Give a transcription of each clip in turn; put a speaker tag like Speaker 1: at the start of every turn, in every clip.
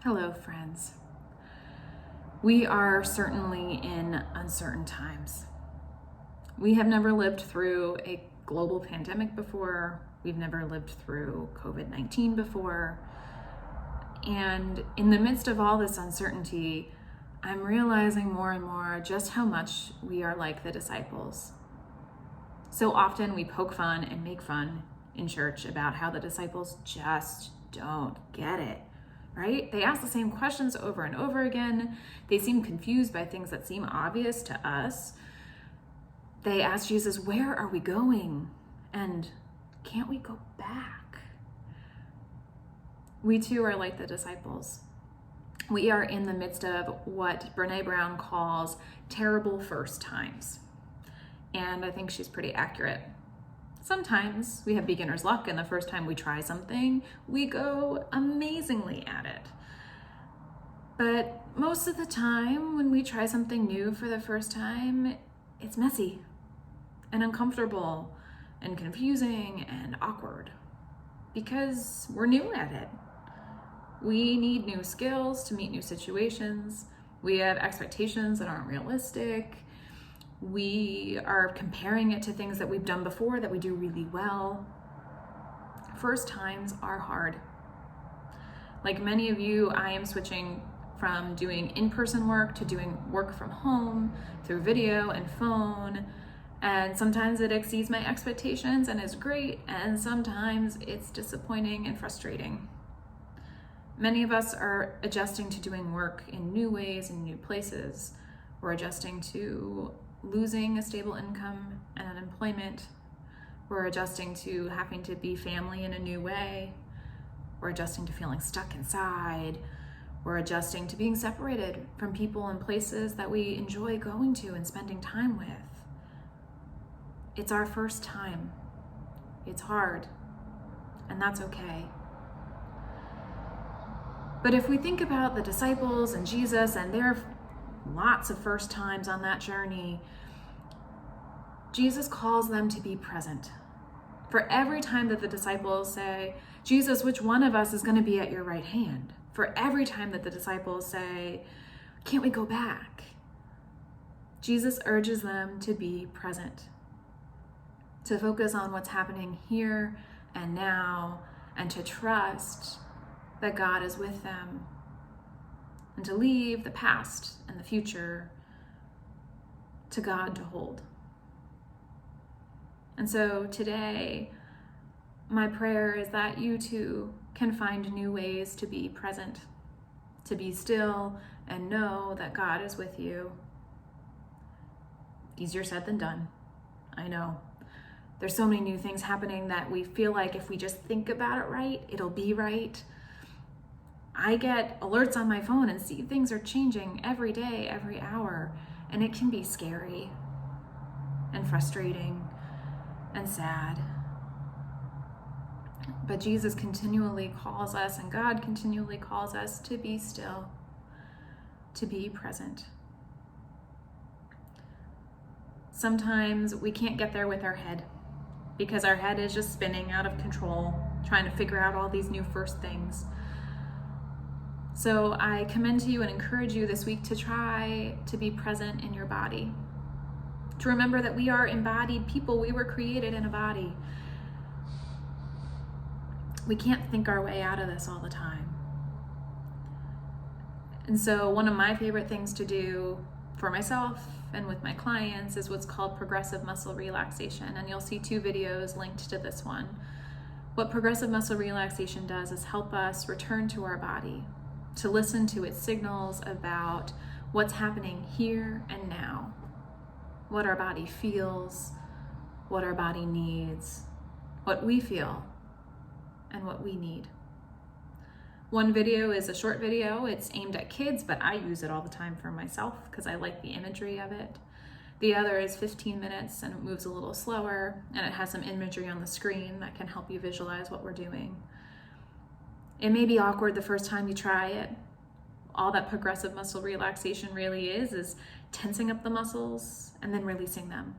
Speaker 1: Hello, friends. We are certainly in uncertain times. We have never lived through a global pandemic before. We've never lived through COVID-19 before. And in the midst of all this uncertainty, I'm realizing more and more just how much we are like the disciples. So often we poke fun and make fun in church about how the disciples just don't get it. Right? They ask the same questions over and over again. They seem confused by things that seem obvious to us. They ask Jesus, where are we going? And can't we go back? We too are like the disciples. We are in the midst of what Brene Brown calls terrible first times. And I think she's pretty accurate. Sometimes we have beginner's luck, and the first time we try something, we go amazingly at it. But most of the time, when we try something new for the first time, it's messy and uncomfortable and confusing and awkward because we're new at it. We need new skills to meet new situations. We have expectations that aren't realistic. We are comparing it to things that we've done before that we do really well. First times are hard. Like many of you, I am switching from doing in-person work to doing work from home through video and phone. And sometimes it exceeds my expectations and is great, and sometimes it's disappointing and frustrating. Many of us are adjusting to doing work in new ways and new places. We're adjusting to losing a stable income and unemployment. We're adjusting to having to be family in a new way. We're adjusting to feeling stuck inside. We're adjusting to being separated from people and places that we enjoy going to and spending time with. It's our first time. It's hard, and that's okay. But if we think about the disciples and Jesus and their lots of first times on that journey, Jesus calls them to be present. For every time that the disciples say, Jesus, which one of us is going to be at your right hand? For every time that the disciples say, can't we go back? Jesus urges them to be present, to focus on what's happening here and now, and to trust that God is with them, and to leave the past and the future to God to hold. And so today, my prayer is that you too can find new ways to be present, to be still and know that God is with you. Easier said than done, I know. There's so many new things happening that we feel like if we just think about it right, it'll be right. I get alerts on my phone and see things are changing every day, every hour, and it can be scary and frustrating and sad. But Jesus continually calls us, and God continually calls us to be still, to be present. Sometimes we can't get there with our head because our head is just spinning out of control, trying to figure out all these new first things. So I commend to you and encourage you this week to try to be present in your body. To remember that we are embodied people. We were created in a body. We can't think our way out of this all the time. And so one of my favorite things to do for myself and with my clients is what's called progressive muscle relaxation. And you'll see 2 videos linked to this one. What progressive muscle relaxation does is help us return to our body, to listen to its signals about what's happening here and now, what our body feels, what our body needs, what we feel, and what we need. One video is a short video. It's aimed at kids, but I use it all the time for myself because I like the imagery of it. The other is 15 minutes and it moves a little slower, and it has some imagery on the screen that can help you visualize what we're doing. It may be awkward the first time you try it. All that progressive muscle relaxation really is tensing up the muscles and then releasing them.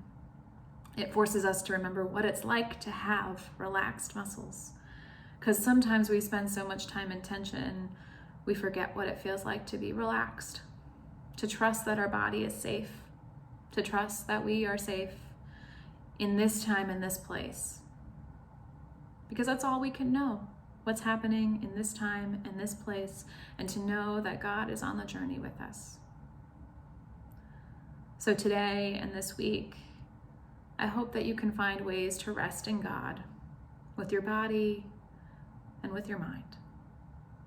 Speaker 1: It forces us to remember what it's like to have relaxed muscles. Because sometimes we spend so much time in tension, we forget what it feels like to be relaxed, to trust that our body is safe, to trust that we are safe in this time, in this place. Because that's all we can know, what's happening in this time, in this place, and to know that God is on the journey with us. So today and this week, I hope that you can find ways to rest in God with your body and with your mind.